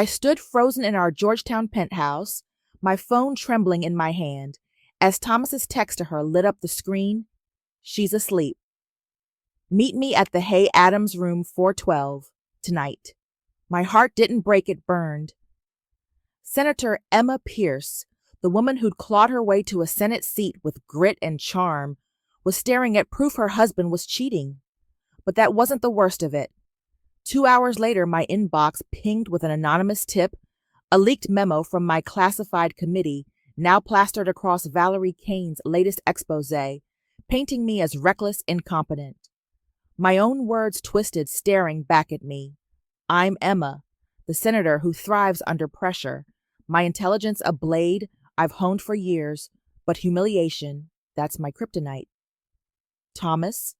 I stood frozen in our Georgetown penthouse, my phone trembling in my hand, as Thomas's text to her lit up the screen. She's asleep. Meet me at the Hay Adams room 412 tonight. My heart didn't break, it burned. Senator Emma Pierce, the woman who'd clawed her way to a Senate seat with grit and charm, was staring at proof her husband was cheating. But that wasn't the worst of it. 2 hours later, my inbox pinged with an anonymous tip, a leaked memo from my classified committee, now plastered across Valerie Kane's latest expose, painting me as reckless, incompetent. My own words twisted, staring back at me. I'm Emma, the senator who thrives under pressure. My intelligence a blade I've honed for years, but humiliation, that's my kryptonite. Thomas,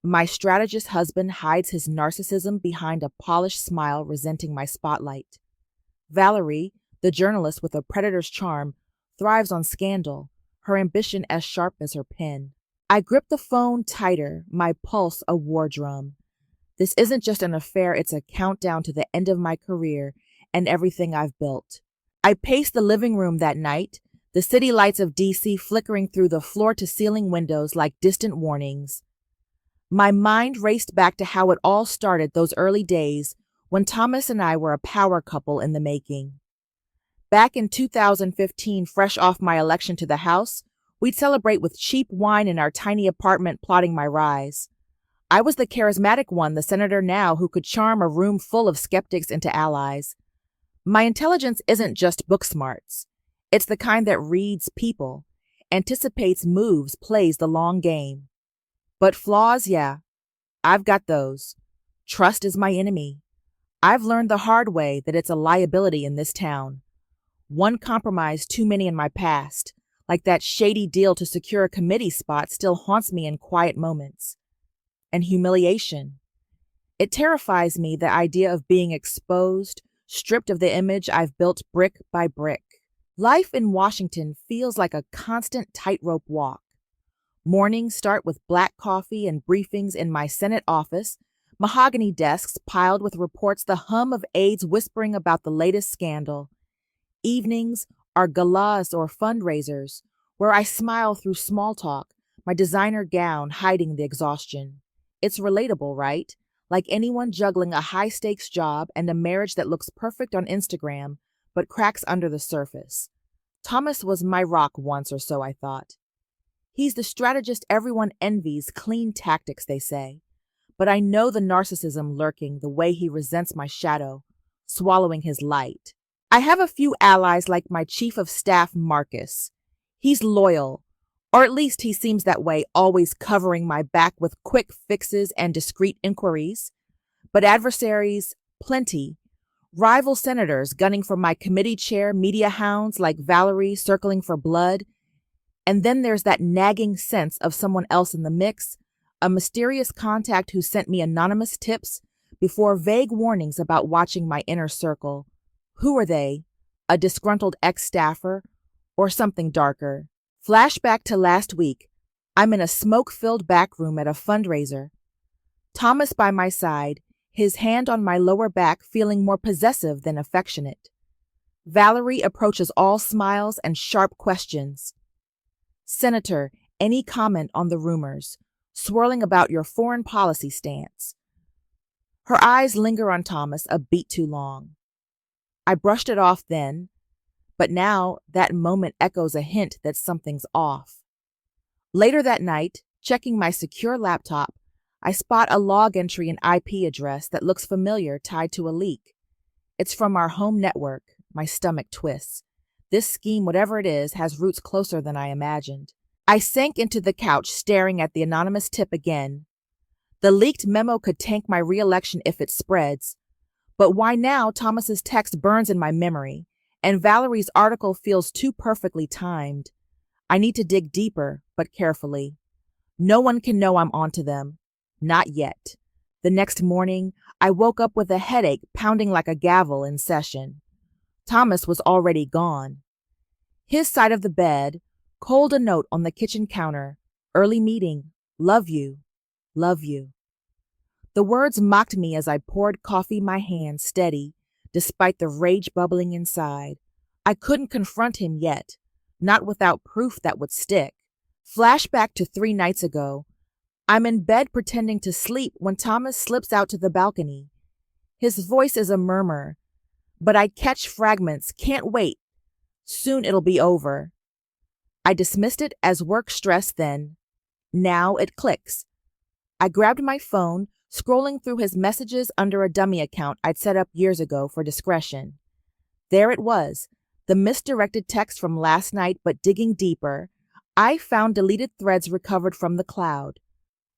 my strategist husband, hides his narcissism behind a polished smile, resenting my spotlight. Valerie, the journalist with a predator's charm, thrives on scandal, her ambition as sharp as her pen. I grip the phone tighter, my pulse a war drum. This isn't just an affair, it's a countdown to the end of my career and everything I've built. I paced the living room that night, the city lights of D.C. flickering through the floor-to-ceiling windows like distant warnings. My mind raced back to how it all started those early days when Thomas and I were a power couple in the making. Back in 2015, fresh off my election to the House, we'd celebrate with cheap wine in our tiny apartment, plotting my rise. I was the charismatic one, the senator now, who could charm a room full of skeptics into allies. My intelligence isn't just book smarts. It's the kind that reads people, anticipates moves, plays the long game. But flaws, yeah, I've got those. Trust is my enemy. I've learned the hard way that it's a liability in this town. One compromise too many in my past, like that shady deal to secure a committee spot, still haunts me in quiet moments. And humiliation. It terrifies me, the idea of being exposed, stripped of the image I've built brick by brick. Life in Washington feels like a constant tightrope walk. Mornings start with black coffee and briefings in my Senate office, mahogany desks piled with reports, the hum of aides whispering about the latest scandal. Evenings are galas or fundraisers, where I smile through small talk, my designer gown hiding the exhaustion. It's relatable, right? Like anyone juggling a high-stakes job and a marriage that looks perfect on Instagram, but cracks under the surface. Thomas was my rock once or so, I thought. He's the strategist everyone envies, clean tactics, they say. But I know the narcissism lurking, the way he resents my shadow, swallowing his light. I have a few allies like my chief of staff, Marcus. He's loyal, or at least he seems that way, always covering my back with quick fixes and discreet inquiries. But adversaries, plenty. Rival senators gunning for my committee chair, media hounds like Valerie circling for blood. And then there's that nagging sense of someone else in the mix, a mysterious contact who sent me anonymous tips before vague warnings about watching my inner circle. Who are they? A disgruntled ex-staffer? Or something darker? Flashback to last week. I'm in a smoke-filled back room at a fundraiser. Thomas by my side, his hand on my lower back, feeling more possessive than affectionate. Valerie approaches all smiles and sharp questions. Senator, any comment on the rumors, swirling about your foreign policy stance? Her eyes linger on Thomas a beat too long. I brushed it off then, but now that moment echoes a hint that something's off. Later that night, checking my secure laptop, I spot a log entry and IP address that looks familiar, tied to a leak. It's from our home network. My stomach twists. This scheme, whatever it is, has roots closer than I imagined. I sank into the couch, staring at the anonymous tip again. The leaked memo could tank my re-election if it spreads. But why now? Thomas's text burns in my memory, and Valerie's article feels too perfectly timed. I need to dig deeper, but carefully. No one can know I'm onto them. Not yet. The next morning, I woke up with a headache pounding like a gavel in session. Thomas was already gone. His side of the bed, cold a note on the kitchen counter, early meeting, love you, love you. The words mocked me as I poured coffee, my hand steady, despite the rage bubbling inside. I couldn't confront him yet, not without proof that would stick. Flashback to 3 nights ago. I'm in bed pretending to sleep when Thomas slips out to the balcony. His voice is a murmur, but I catch fragments. Can't wait. Soon it'll be over. I dismissed it as work stress then. Now it clicks. I grabbed my phone, scrolling through his messages under a dummy account I'd set up years ago for discretion. There it was, the misdirected text from last night, but digging deeper, I found deleted threads recovered from the cloud.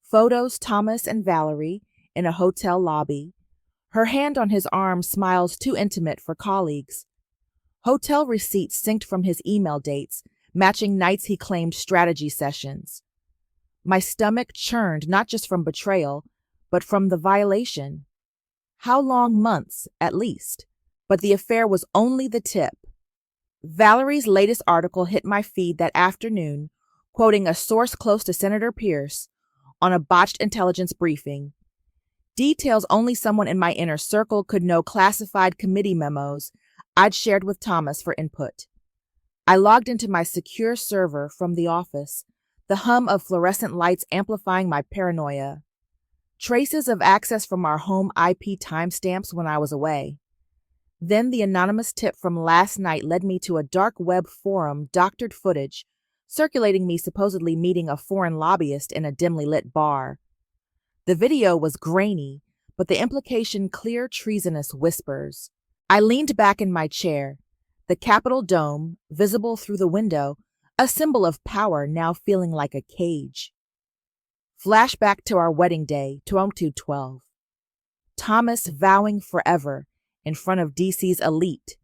Photos Thomas and Valerie in a hotel lobby. Her hand on his arm smiles too intimate for colleagues. Hotel receipts synced from his email dates, matching nights he claimed strategy sessions. My stomach churned not just from betrayal, but from the violation. How long? Months, at least. But the affair was only the tip. Valerie's latest article hit my feed that afternoon, quoting a source close to Senator Pierce on a botched intelligence briefing. Details only someone in my inner circle could know, classified committee memos I'd shared with Thomas for input. I logged into my secure server from the office, the hum of fluorescent lights amplifying my paranoia. Traces of access from our home IP timestamps when I was away. Then the anonymous tip from last night led me to a dark web forum, doctored footage, circulating me supposedly meeting a foreign lobbyist in a dimly lit bar. The video was grainy, but the implication clear, treasonous whispers. I leaned back in my chair, the Capitol dome, visible through the window, a symbol of power now feeling like a cage. Flashback to our wedding day, 2012. Thomas vowing forever in front of DC's elite,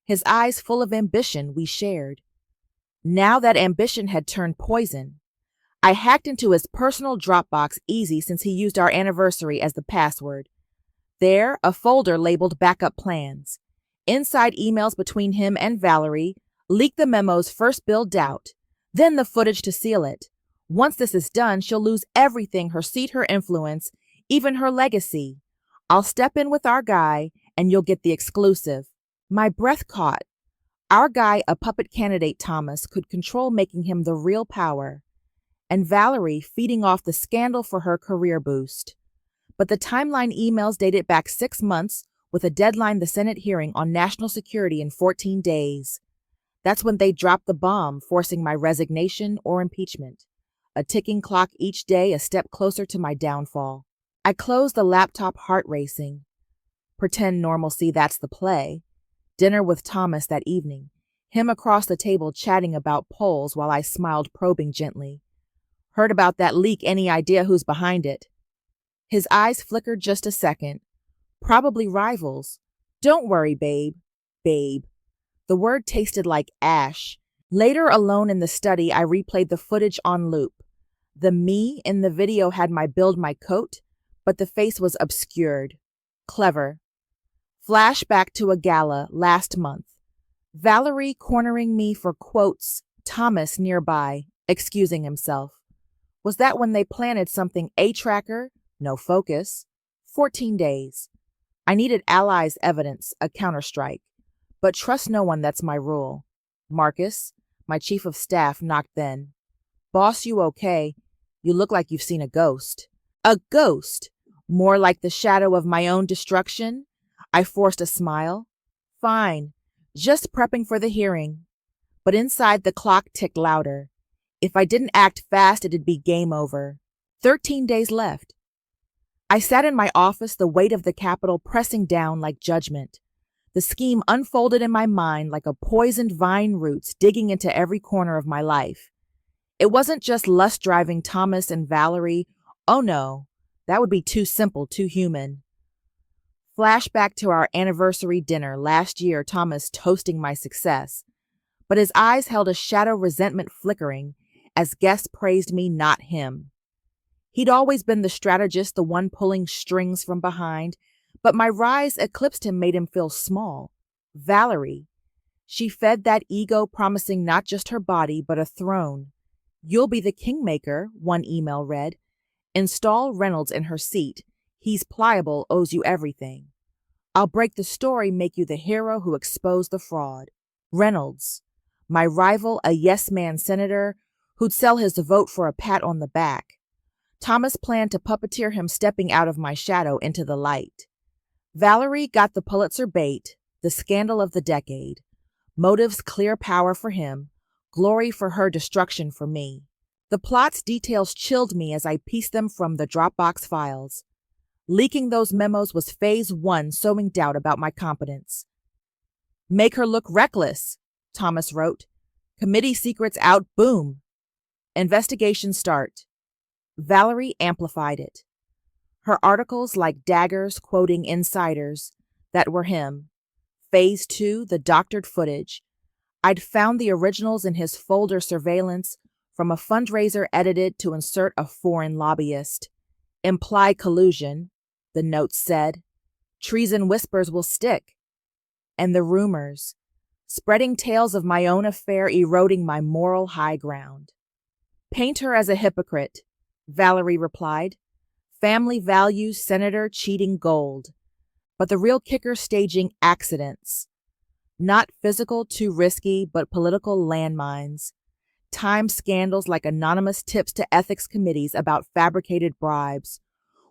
his eyes full of ambition we shared. Now that ambition had turned poison. I hacked into his personal Dropbox, easy since he used our anniversary as the password. There, a folder labeled backup plans. Inside, emails between him and Valerie, leak the memos first build doubt, then the footage to seal it. Once this is done, she'll lose everything, her seat, her influence, even her legacy. I'll step in with our guy, and you'll get the exclusive. My breath caught. Our guy, a puppet candidate Thomas, could control, making him the real power. And Valerie feeding off the scandal for her career boost. But the timeline emails dated back 6 months, with a deadline, the Senate hearing on national security, in 14 days. That's when they dropped the bomb, forcing my resignation or impeachment. A ticking clock each day, a step closer to my downfall. I closed the laptop, heart racing. Pretend normalcy, that's the play. Dinner with Thomas that evening, him across the table chatting about polls while I smiled, probing gently. Heard about that leak, any idea who's behind it? His eyes flickered just a second. Probably rivals. Don't worry, babe. Babe. The word tasted like ash. Later, alone in the study, I replayed the footage on loop. The me in the video had my build my coat, but the face was obscured. Clever. Flashback to a gala last month. Valerie cornering me for quotes, Thomas nearby, excusing himself. Was that when they planted something? A tracker? No focus. 14 days. I needed allies' evidence, a counterstrike. But trust no one, that's my rule. Marcus, my chief of staff, knocked then. Boss, you okay? You look like you've seen a ghost. A ghost? More like the shadow of my own destruction? I forced a smile. Fine. Just prepping for the hearing. But inside, the clock ticked louder. If I didn't act fast, it'd be game over. 13 days left. I sat in my office, the weight of the Capitol pressing down like judgment. The scheme unfolded in my mind like a poisoned vine roots digging into every corner of my life. It wasn't just lust driving Thomas and Valerie. Oh no, that would be too simple, too human. Flashback to our anniversary dinner last year, Thomas toasting my success. But his eyes held a shadow resentment flickering as guests praised me, not him. He'd always been the strategist, the one pulling strings from behind, but my rise eclipsed him, made him feel small. Valerie. She fed that ego, promising not just her body, but a throne. You'll be the kingmaker, one email read. Install Reynolds in her seat. He's pliable, owes you everything. I'll break the story, make you the hero who exposed the fraud. Reynolds, my rival, a yes-man senator who'd sell his vote for a pat on the back. Thomas planned to puppeteer him stepping out of my shadow into the light. Valerie got the Pulitzer bait, the scandal of the decade. Motives, clear power for him, glory for her, destruction for me. The plot's details chilled me as I pieced them from the Dropbox files. Leaking those memos was phase one, sowing doubt about my competence. Make her look reckless, Thomas wrote. Committee secrets out, boom. Investigation start. Valerie amplified it. Her articles like daggers quoting insiders that were him. Phase 2, the doctored footage. I'd found the originals in his folder surveillance from a fundraiser edited to insert a foreign lobbyist. Imply collusion, the notes said. Treason whispers will stick. And the rumors, spreading tales of my own affair, eroding my moral high ground. Paint her as a hypocrite, Valerie replied. Family values, senator cheating gold. But the real kicker, staging accidents. Not physical, too risky, but political landmines. Time scandals like anonymous tips to ethics committees about fabricated bribes.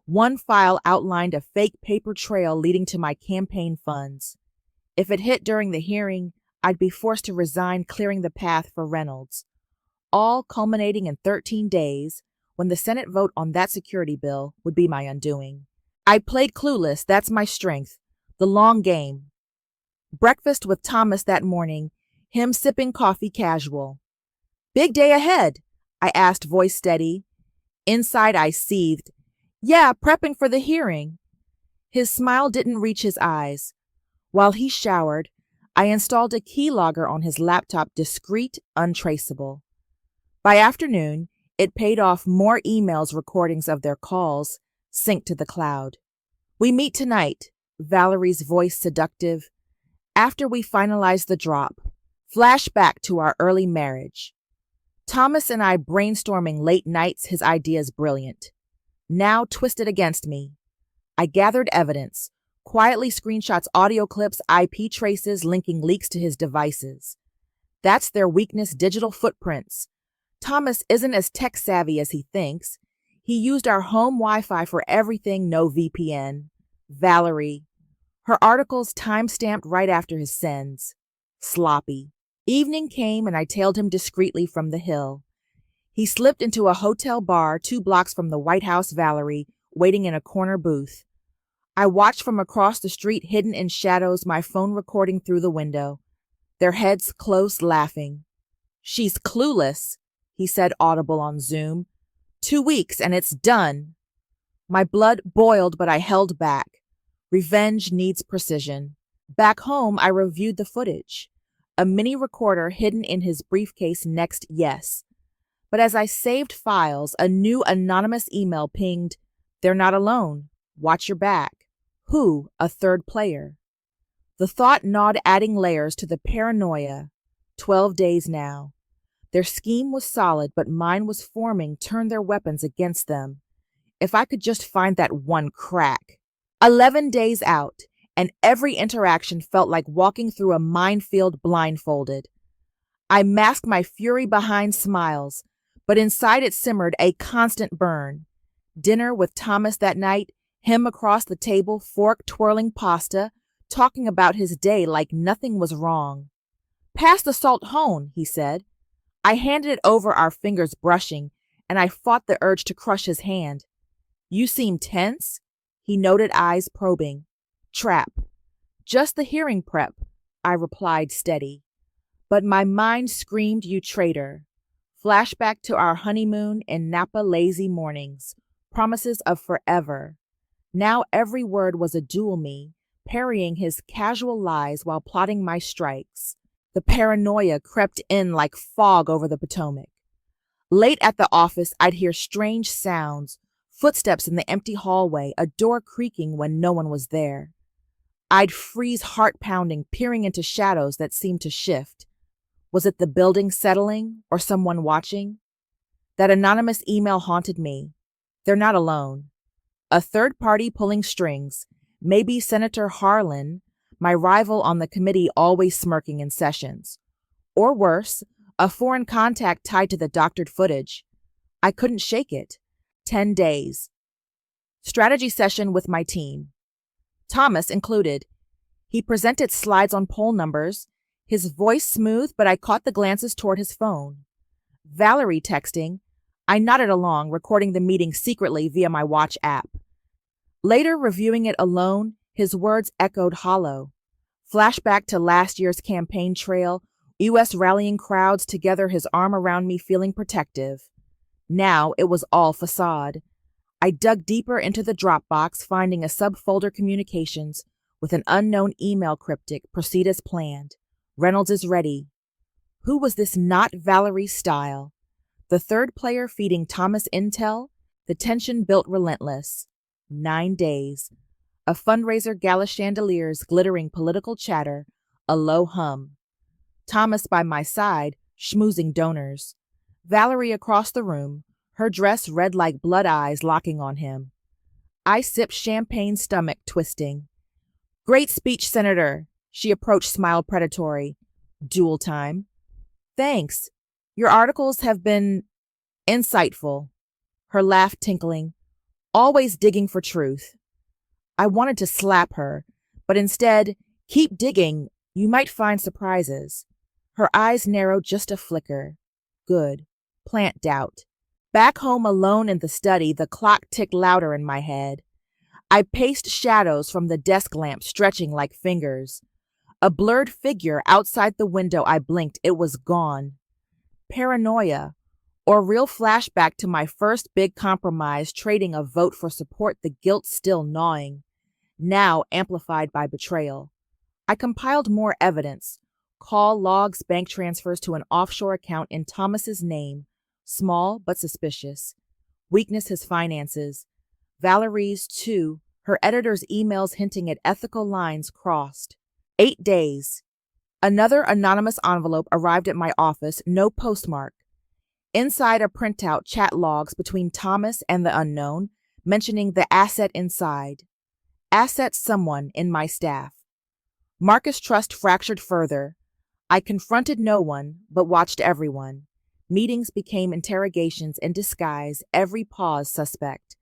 One file outlined a fake paper trail leading to my campaign funds. If it hit during the hearing, I'd be forced to resign, clearing the path for Reynolds. All culminating in 13 days, when the Senate vote on that security bill would be my undoing. I played clueless, that's my strength. The long game. Breakfast with Thomas that morning, him sipping coffee casual. Big day ahead, I asked, voice steady. Inside I seethed. Yeah, prepping for the hearing. His smile didn't reach his eyes. While he showered, I installed a keylogger on his laptop, discreet, untraceable. By afternoon, it paid off. More emails, recordings of their calls, synced to the cloud. We meet tonight, Valerie's voice seductive. After we finalize the drop, flashback to our early marriage. Thomas and I brainstorming late nights, his ideas brilliant. Now twisted against me. I gathered evidence, quietly screenshots, audio clips, IP traces linking leaks to his devices. That's their weakness, digital footprints. Thomas isn't as tech-savvy as he thinks. He used our home Wi-Fi for everything, no VPN. Valerie. Her articles time-stamped right after his sends. Sloppy. Evening came and I tailed him discreetly from the hill. He slipped into a hotel bar 2 blocks from the White House. Valerie, waiting in a corner booth. I watched from across the street, hidden in shadows, my phone recording through the window. Their heads close, laughing. She's clueless, he said, audible on Zoom. 2 weeks and it's done. My blood boiled, but I held back. Revenge needs precision. Back home, I reviewed the footage. A mini recorder hidden in his briefcase next, yes. But as I saved files, a new anonymous email pinged. They're not alone. Watch your back. Who? A third player. The thought gnawed, adding layers to the paranoia. 12 days now. Their scheme was solid, but mine was forming, turned their weapons against them. If I could just find that one crack. 11 days out, and every interaction felt like walking through a minefield blindfolded. I masked my fury behind smiles, but inside it simmered a constant burn. Dinner with Thomas that night, him across the table, fork twirling pasta, talking about his day like nothing was wrong. Pass the salt hone, he said. I handed it over, our fingers brushing, and I fought the urge to crush his hand. You seem tense, he noted, eyes probing. Trap. Just the hearing prep, I replied, steady. But my mind screamed, you traitor. Flashback to our honeymoon in Napa, lazy mornings, promises of forever. Now every word was a duel me, parrying his casual lies while plotting my strikes. The paranoia crept in like fog over the Potomac. Late at the office, I'd hear strange sounds, footsteps in the empty hallway, a door creaking when no one was there. I'd freeze, heart pounding, peering into shadows that seemed to shift. Was it the building settling or someone watching? That anonymous email haunted me. They're not alone. A third party pulling strings, Maybe Senator Harlan, my rival on the committee, always smirking in sessions. Or worse, a foreign contact tied to the doctored footage. I couldn't shake it. 10 days. Strategy session with my team. Thomas included. He presented slides on poll numbers, his voice smooth, but I caught the glances toward his phone. Valerie texting. I nodded along, recording the meeting secretly via my watch app. Later, reviewing it alone, his words echoed hollow. Flashback to last year's campaign trail, U.S. rallying crowds together, his arm around me feeling protective. Now it was all facade. I dug deeper into the Dropbox, finding a subfolder communications with an unknown email cryptic. Proceed as planned. Reynolds is ready. Who was this not Valerie's style? The third player feeding Thomas intel? The tension built relentless. 9 days. A fundraiser, gala chandeliers, glittering political chatter, a low hum. Thomas by my side, schmoozing donors. Valerie across the room, her dress red like blood eyes locking on him. I sipped champagne, stomach twisting. Great speech, Senator. She approached, smiled predatory. Duel time. Thanks. Your articles have been insightful. Her laugh tinkling. Always digging for truth. I wanted to slap her, but instead, keep digging. You might find surprises. Her eyes narrowed just a flicker. Good. Plant doubt. Back home alone in the study, the clock ticked louder in my head. I paced shadows from the desk lamp stretching like fingers. A blurred figure outside the window. I blinked. It was gone. Paranoia, or real flashback to my first big compromise, trading a vote for support, the guilt still gnawing, now amplified by betrayal. I compiled more evidence. Call logs, bank transfers to an offshore account in Thomas's name, small but suspicious. Weakness his finances. Valerie's too, her editor's emails hinting at ethical lines crossed. 8 days. Another anonymous envelope arrived at my office, no postmark. Inside a printout, chat logs between Thomas and the unknown, mentioning the asset inside. Asset someone in my staff. Marcus trust fractured further. I confronted no one, but watched everyone. Meetings became interrogations in disguise, every pause suspect.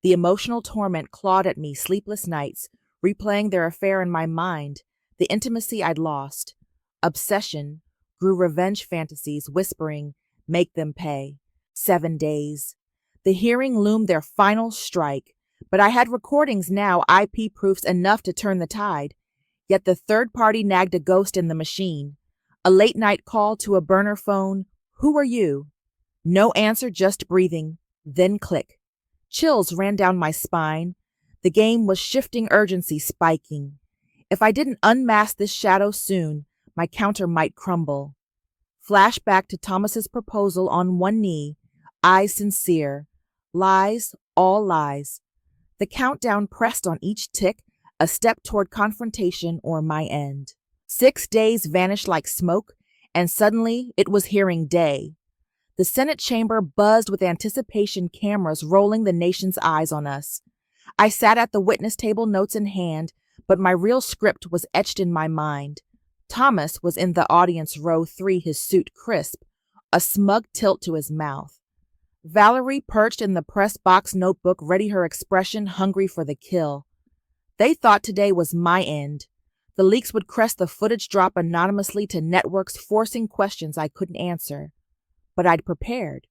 The emotional torment clawed at me, sleepless nights, replaying their affair in my mind, the intimacy I'd lost. Obsession grew revenge fantasies, whispering, make them pay. 7 days. The hearing loomed, their final strike, but I had recordings now, IP proofs enough to turn the tide. Yet the third party nagged, a ghost in the machine. A late night call to a burner phone. Who are you? No answer, just breathing. Then click. Chills ran down my spine. The game was shifting, urgency spiking. If I didn't unmask this shadow soon, my counter might crumble. Flashback to Thomas's proposal on one knee, eyes sincere. Lies, all lies. The countdown pressed on each tick, a step toward confrontation or my end. 6 days vanished like smoke, and suddenly it was hearing day. The Senate chamber buzzed with anticipation, cameras rolling, the nation's eyes on us. I sat at the witness table, notes in hand, but my real script was etched in my mind. Thomas was in the audience, row 3, his suit crisp, a smug tilt to his mouth. Valerie perched in the press box, notebook ready, her expression hungry for the kill. They thought today was my end. The leaks would crest, the footage drop anonymously to networks, forcing questions I couldn't answer. But I'd prepared.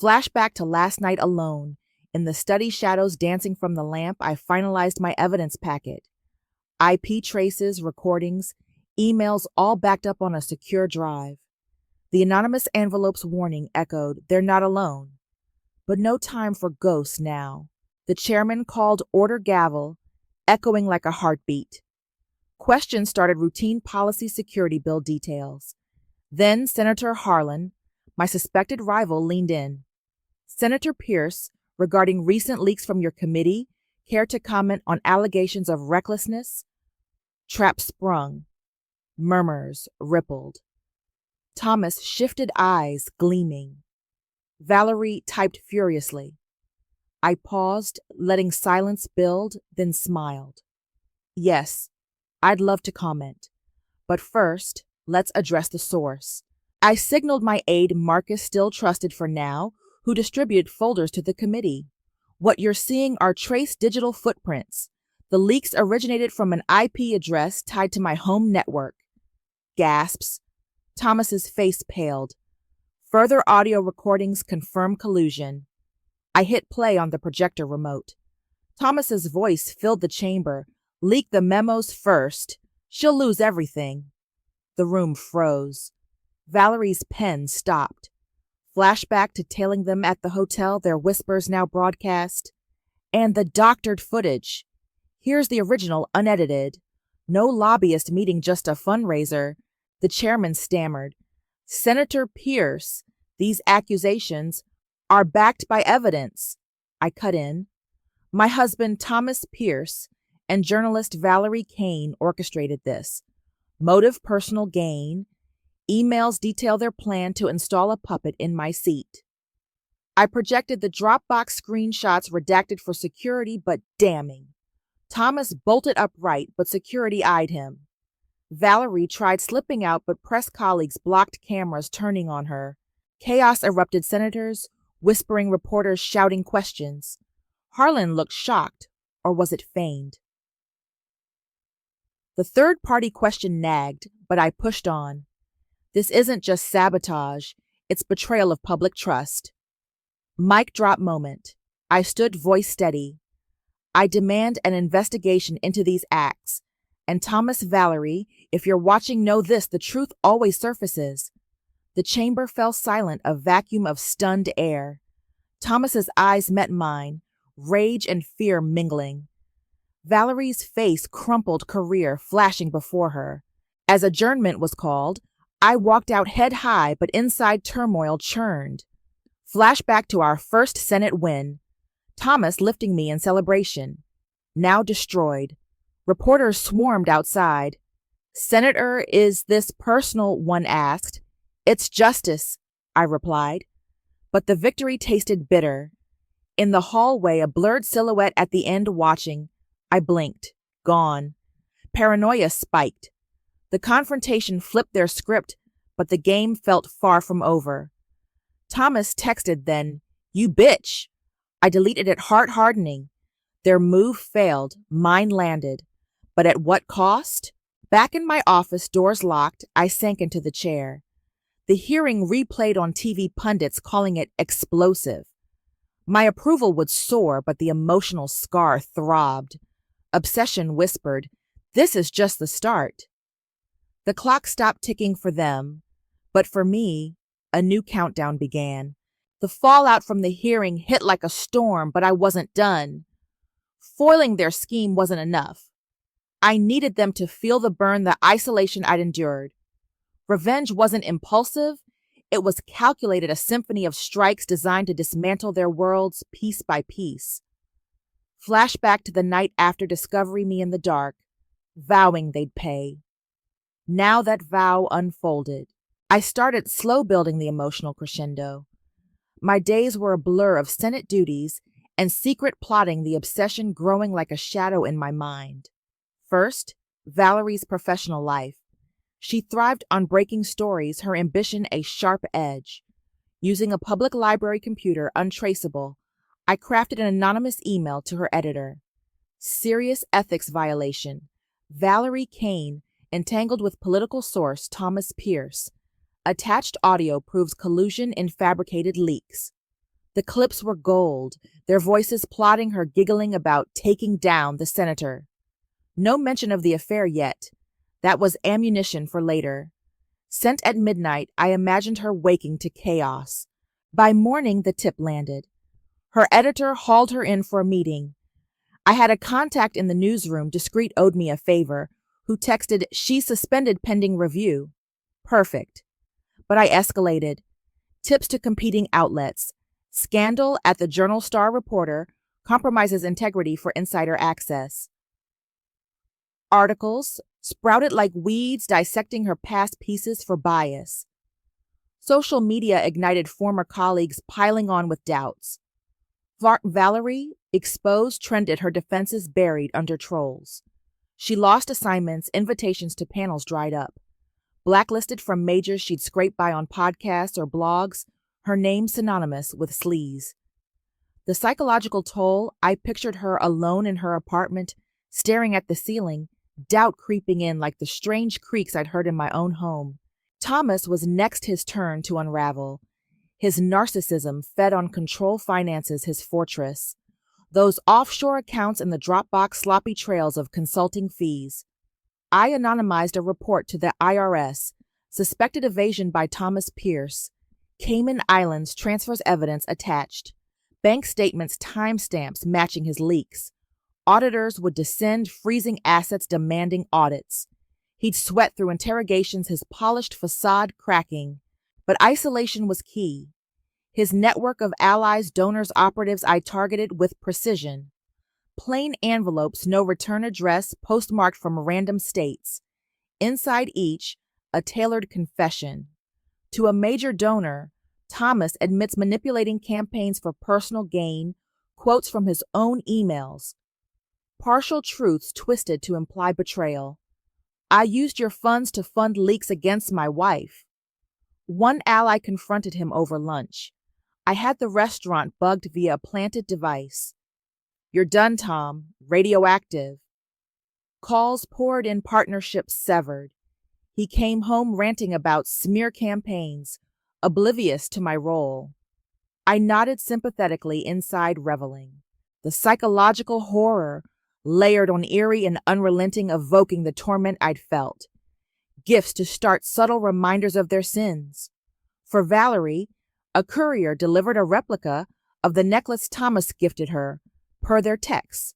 Flashback to last night alone. In the study, shadows dancing from the lamp, I finalized my evidence packet. IP traces, recordings, emails, all backed up on a secure drive. The anonymous envelope's warning echoed, they're not alone. But no time for ghosts now. The chairman called order gavel, echoing like a heartbeat. Questions started, routine policy, security bill details. Then Senator Harlan, my suspected rival, leaned in. Senator Pierce, regarding recent leaks from your committee, care to comment on allegations of recklessness? Trap sprung. Murmurs rippled. Thomas shifted, eyes gleaming. Valerie typed furiously. I paused, letting silence build, then smiled. Yes, I'd love to comment. But first, let's address the source. I signaled my aide Marcus Still Trusted for now, who distributed folders to the committee. What you're seeing are trace digital footprints. The leaks originated from an IP address tied to my home network. Gasps. Thomas's face paled. Further audio recordings confirm collusion. I hit play on the projector remote. Thomas's voice filled the chamber. Leak the memos first. She'll lose everything. The room froze. Valerie's pen stopped. Flashback to tailing them at the hotel, their whispers now broadcast. And the doctored footage. Here's the original, unedited. No lobbyist meeting, just a fundraiser. The chairman stammered. Senator Pierce, these accusations are backed by evidence. I cut in. My husband, Thomas Pierce, and journalist Valerie Kane orchestrated this. Motive, personal gain. Emails detail their plan to install a puppet in my seat. I projected the Dropbox screenshots redacted for security, but damning. Thomas bolted upright, but security eyed him. Valerie tried slipping out, but press colleagues blocked cameras turning on her. Chaos erupted, senators, whispering, reporters shouting questions. Harlan looked shocked, or was it feigned? The third-party question nagged, but I pushed on. This isn't just sabotage, it's betrayal of public trust. Mic drop moment. I stood voice steady. I demand an investigation into these acts. And Thomas, Valerie, if you're watching, know this, the truth always surfaces. The chamber fell silent, a vacuum of stunned air. Thomas's eyes met mine, rage and fear mingling. Valerie's face crumpled, career flashing before her. As adjournment was called, I walked out head high, but inside turmoil churned. Flashback to our first Senate win. Thomas lifting me in celebration. Now destroyed. Reporters swarmed outside. Senator, is this personal? One asked. It's justice, I replied. But the victory tasted bitter. In the hallway, a blurred silhouette at the end watching. I blinked. Gone. Paranoia spiked. The confrontation flipped their script, but the game felt far from over. Thomas texted then, "You bitch." I deleted it, heart hardening. Their move failed, mine landed. But at what cost? Back in my office, doors locked, I sank into the chair. The hearing replayed on TV, pundits calling it explosive. My approval would soar, but the emotional scar throbbed. Obsession whispered, "This is just the start." The clock stopped ticking for them, but for me, a new countdown began. The fallout from the hearing hit like a storm, but I wasn't done. Foiling their scheme wasn't enough. I needed them to feel the burn, the isolation I'd endured. Revenge wasn't impulsive. It was calculated, a symphony of strikes designed to dismantle their worlds piece by piece. Flashback to the night after discovery, me in the dark, vowing they'd pay. Now that vow unfolded. I started slow building the emotional crescendo. My days were a blur of Senate duties and secret plotting, the obsession growing like a shadow in my mind. First, Valerie's professional life. She thrived on breaking stories, her ambition a sharp edge. Using a public library computer untraceable, I crafted an anonymous email to her editor. Serious ethics violation. Valerie Kane, entangled with political source Thomas Pierce. Attached audio proves collusion in fabricated leaks. The clips were gold, their voices plotting her, giggling about taking down the senator. No mention of the affair yet. That was ammunition for later. Sent at midnight, I imagined her waking to chaos. By morning, the tip landed. Her editor hauled her in for a meeting. I had a contact in the newsroom, discreet, owed me a favor, who texted, "She's suspended pending review." Perfect. But I escalated. Tips to competing outlets. Scandal at the Journal-Star reporter compromises integrity for insider access. Articles sprouted like weeds, dissecting her past pieces for bias. Social media ignited former colleagues piling on with doubts. Valerie, exposed, trended, her defenses buried under trolls. She lost assignments, invitations to panels dried up. Blacklisted from majors she'd scraped by on podcasts or blogs, her name synonymous with sleaze. The psychological toll, I pictured her alone in her apartment, staring at the ceiling, doubt creeping in like the strange creaks I'd heard in my own home. Thomas was next his turn to unravel. His narcissism fed on control finances his fortress. Those offshore accounts in the Dropbox sloppy trails of consulting fees. I anonymized a report to the IRS, suspected evasion by Thomas Pierce. Cayman Islands transfers evidence attached. Bank statements timestamps matching his leaks. Auditors would descend, freezing assets demanding audits. He'd sweat through interrogations, his polished facade cracking. But isolation was key. His network of allies, donors, operatives I targeted with precision. Plain envelopes, no return address, postmarked from random states. Inside each, a tailored confession. To a major donor, Thomas admits manipulating campaigns for personal gain, quotes from his own emails. Partial truths twisted to imply betrayal. I used your funds to fund leaks against my wife. One ally confronted him over lunch. I had the restaurant bugged via a planted device. You're done, Tom. Radioactive. Calls poured in, partnerships severed. He came home ranting about smear campaigns, oblivious to my role. I nodded sympathetically, inside reveling. The psychological horror, layered on eerie and unrelenting, evoking the torment I'd felt. Gifts to start subtle reminders of their sins. For Valerie, a courier delivered a replica of the necklace Thomas gifted her, per their texts.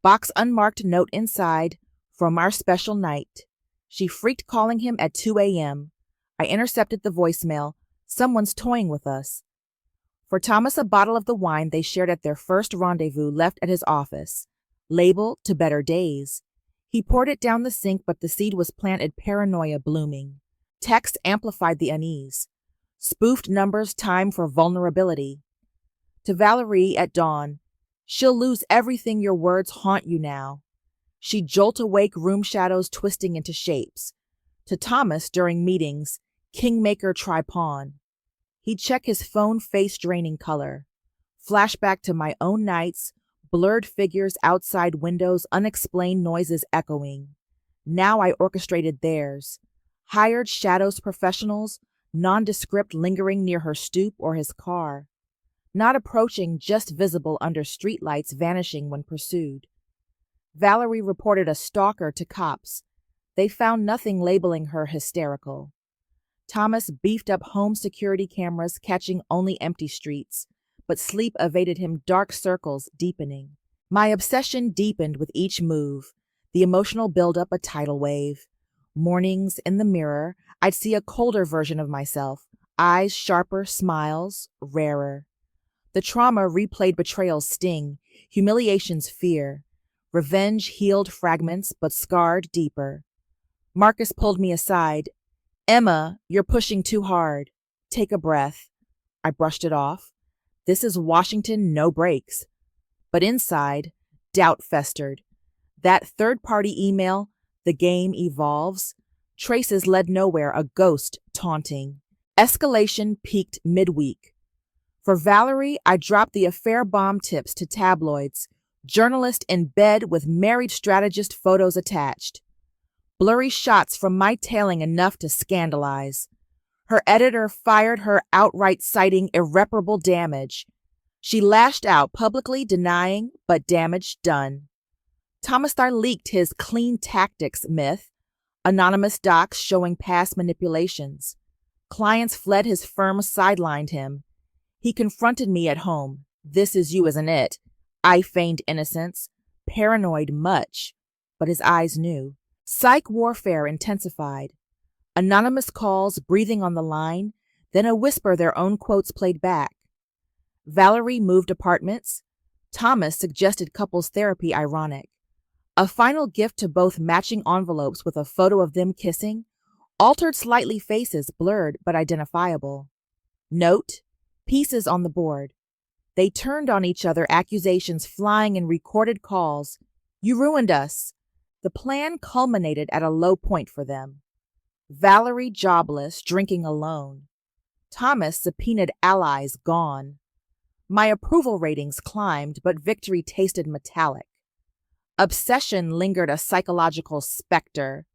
Box unmarked, note inside, from our special night. She freaked, calling him at 2 a.m. I intercepted the voicemail. Someone's toying with us. For Thomas, a bottle of the wine they shared at their first rendezvous left at his office. Label to better days. He poured it down the sink, but the seed was planted, paranoia blooming. Text amplified the unease. Spoofed numbers, time for vulnerability. To Valerie at dawn, she'll lose everything, your words haunt you now. She'd jolt awake, room shadows twisting into shapes. To Thomas during meetings, kingmaker try pawn. He'd check his phone, face draining color. Flashback to my own nights, blurred figures outside windows, unexplained noises echoing. Now I orchestrated theirs. Hired shadows professionals, nondescript, lingering near her stoop or his car. Not approaching, just visible under streetlights, vanishing when pursued. Valerie reported a stalker to cops. They found nothing, labeling her hysterical. Thomas beefed up home security cameras, catching only empty streets. But sleep evaded him, dark circles deepening. My obsession deepened with each move, the emotional buildup a tidal wave. Mornings, in the mirror, I'd see a colder version of myself, eyes sharper, smiles rarer. The trauma replayed betrayal's sting, humiliation's fear. Revenge healed fragments, but scarred deeper. Marcus pulled me aside. Emma, you're pushing too hard. Take a breath. I brushed it off. This is Washington, no breaks. But inside, doubt festered. That third-party email, the game evolves. Traces led nowhere, a ghost taunting. Escalation peaked midweek. For Valerie, I dropped the affair bomb tips to tabloids. Journalist in bed with married strategist photos attached. Blurry shots from my tailing, enough to scandalize. Her editor fired her outright, citing irreparable damage. She lashed out, publicly denying, but damage done. Thomastar leaked his clean tactics myth. Anonymous docs showing past manipulations. Clients fled his firm, sidelined him. He confronted me at home. This is you, isn't it? I feigned innocence, paranoid much, but his eyes knew. Psych warfare intensified. Anonymous calls, breathing on the line, then a whisper, their own quotes played back. Valerie moved apartments. Thomas suggested couples therapy, ironic. A final gift to both, matching envelopes with a photo of them kissing, altered slightly, faces blurred but identifiable. Note, pieces on the board. They turned on each other, accusations flying in recorded calls. You ruined us. The plan culminated at a low point for them. Valerie jobless, drinking alone. Thomas subpoenaed allies gone. My approval ratings climbed, but victory tasted metallic. Obsession lingered a psychological specter.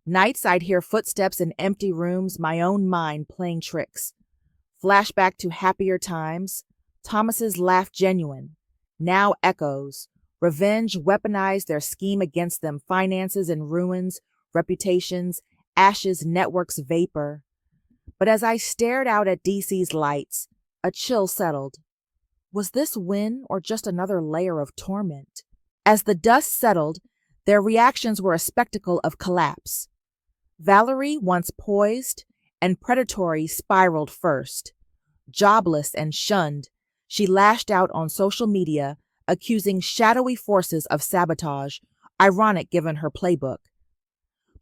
Nights I'd hear footsteps in empty rooms, my own mind playing tricks. Flashback to happier times. Thomas's laugh genuine. Now echoes. Revenge weaponized their scheme against them. Finances in ruins, reputations, ashes, networks vapor. But as I stared out at DC's lights, a chill settled. Was this win or just another layer of torment? As the dust settled, their reactions were a spectacle of collapse. Valerie, once poised and predatory, spiraled first. Jobless and shunned, she lashed out on social media, accusing shadowy forces of sabotage, ironic given her playbook.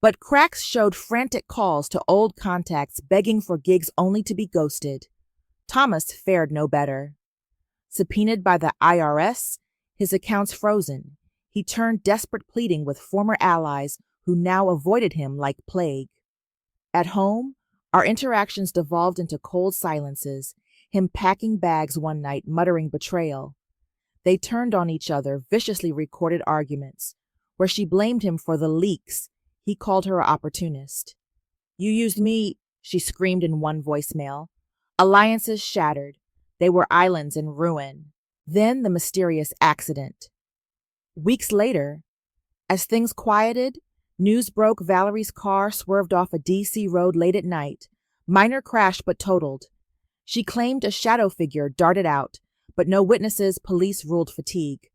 But cracks showed frantic calls to old contacts begging for gigs only to be ghosted. Thomas fared no better. Subpoenaed by the IRS, his accounts frozen, he turned desperate pleading with former allies who now avoided him like plague. At home, our interactions devolved into cold silences, him packing bags one night, muttering betrayal. They turned on each other, viciously recorded arguments, where she blamed him for the leaks. He called her an opportunist. "You used me," she screamed in one voicemail. Alliances shattered. They were islands in ruin. Then the mysterious accident. Weeks later, as things quieted, news broke Valerie's car swerved off a DC road late at night. Minor crash but totaled. She claimed a shadow figure darted out, but no witnesses. Police ruled fatigue.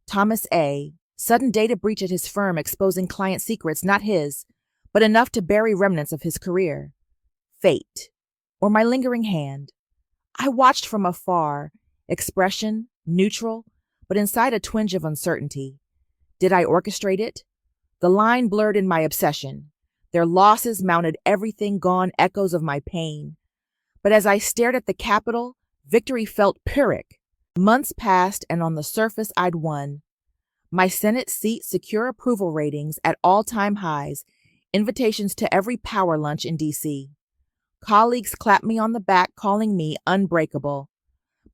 Thomas A. Sudden data breach at his firm exposing client secrets, not his, but enough to bury remnants of his career. Fate. Or my lingering hand. I watched from afar, expression neutral, but inside a twinge of uncertainty. Did I orchestrate it? The line blurred in my obsession. Their losses mounted, everything gone, echoes of my pain. But as I stared at the Capitol, victory felt pyrrhic. Months passed, and on the surface I'd won. My Senate seat, secure approval ratings at all-time highs, invitations to every power lunch in D.C. Colleagues clapped me on the back, calling me unbreakable.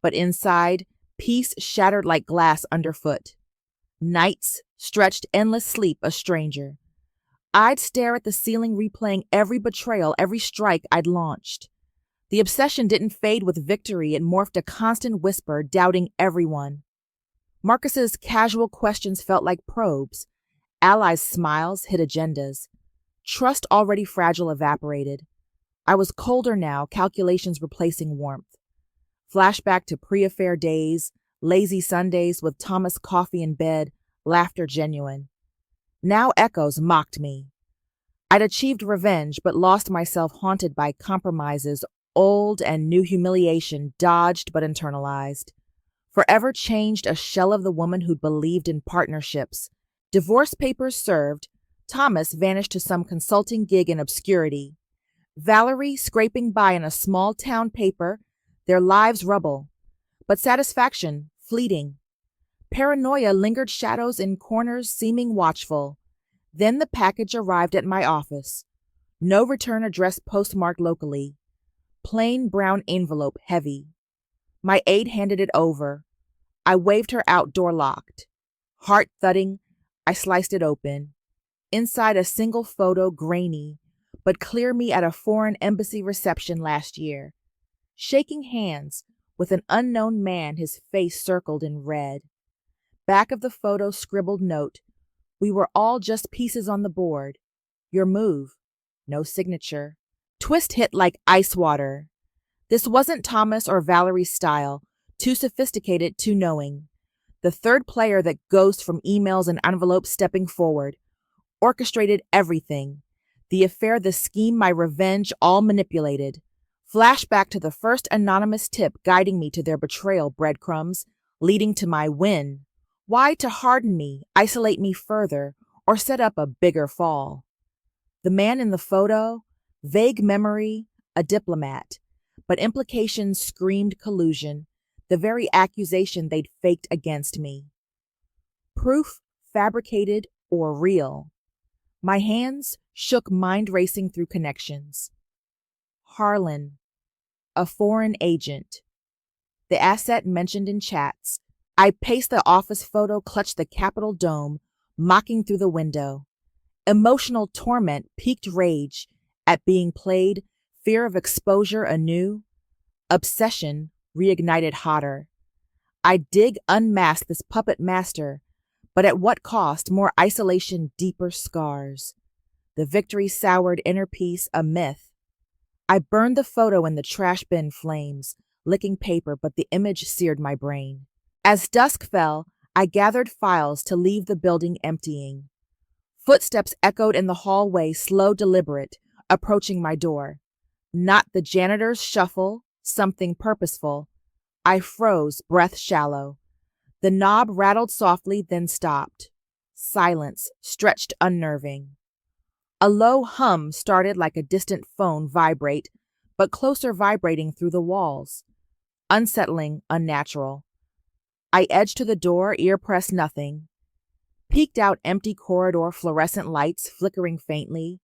But inside, peace shattered like glass underfoot. Nights stretched endless sleep, a stranger. I'd stare at the ceiling, replaying every betrayal, every strike I'd launched. The obsession didn't fade with victory. It morphed a constant whisper, doubting everyone. Marcus's casual questions felt like probes. Allies' smiles hid agendas. Trust already fragile evaporated. I was colder now, calculations replacing warmth. Flashback to pre-affair days, lazy Sundays with Thomas coffee in bed, laughter genuine. Now echoes mocked me. I'd achieved revenge, but lost myself haunted by compromises, old and new humiliation, dodged but internalized. Forever changed, a shell of the woman who'd believed in partnerships. Divorce papers served, Thomas vanished to some consulting gig in obscurity. Valerie scraping by in a small town paper, their lives rubble. But satisfaction, fleeting. Paranoia lingered, shadows in corners seeming watchful. Then the package arrived at my office. No return address postmarked locally. Plain brown envelope, heavy. My aide handed it over. I waved her out, door locked. Heart thudding, I sliced it open. Inside a single photo, grainy, but clear, me at a foreign embassy reception last year. Shaking hands with an unknown man, his face circled in red. Back of the photo, scribbled note. We were all just pieces on the board. Your move. No signature. Twist hit like ice water. This wasn't Thomas or Valerie's style. Too sophisticated, too knowing. The third player that goes from emails and envelopes stepping forward. Orchestrated everything. The affair, the scheme, my revenge, all manipulated. Flashback to the first anonymous tip guiding me to their betrayal, breadcrumbs, leading to my win. Why to harden me, isolate me further, or set up a bigger fall? The man in the photo, vague memory, a diplomat, but implications screamed collusion, the very accusation they'd faked against me. Proof fabricated, or real. My hands shook, mind racing through connections. Harlan, a foreign agent. The asset mentioned in chats. I paced the office photo, clutched the Capitol dome, mocking through the window. Emotional torment, piqued rage at being played, fear of exposure anew. Obsession reignited hotter. I dig unmask this puppet master, but at what cost? More isolation, deeper scars. The victory soured inner peace, a myth. I burned the photo in the trash bin flames, licking paper, but the image seared my brain. As dusk fell, I gathered files to leave the building emptying. Footsteps echoed in the hallway, slow, deliberate, approaching my door. Not the janitor's shuffle, something purposeful. I froze, breath shallow. The knob rattled softly, then stopped. Silence, stretched, unnerving. A low hum started like a distant phone vibrate, but closer, vibrating through the walls. Unsettling, unnatural. I edged to the door, ear pressed, nothing. Peeked out, empty corridor, fluorescent lights flickering faintly,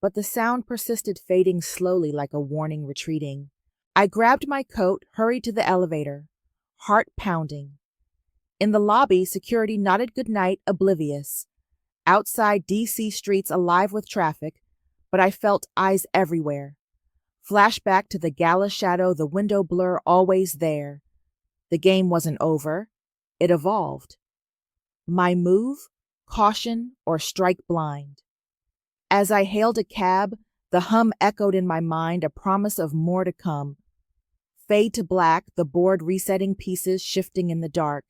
but the sound persisted, fading slowly like a warning retreating. I grabbed my coat, hurried to the elevator, heart pounding. In the lobby, security nodded goodnight, oblivious. Outside, D.C. streets alive with traffic, but I felt eyes everywhere. Flashback to the gala shadow, the window blur, always there. The game wasn't over. It evolved. My move? Caution or strike blind? As I hailed a cab, the hum echoed in my mind, a promise of more to come. Fade to black, the board resetting, pieces shifting in the dark.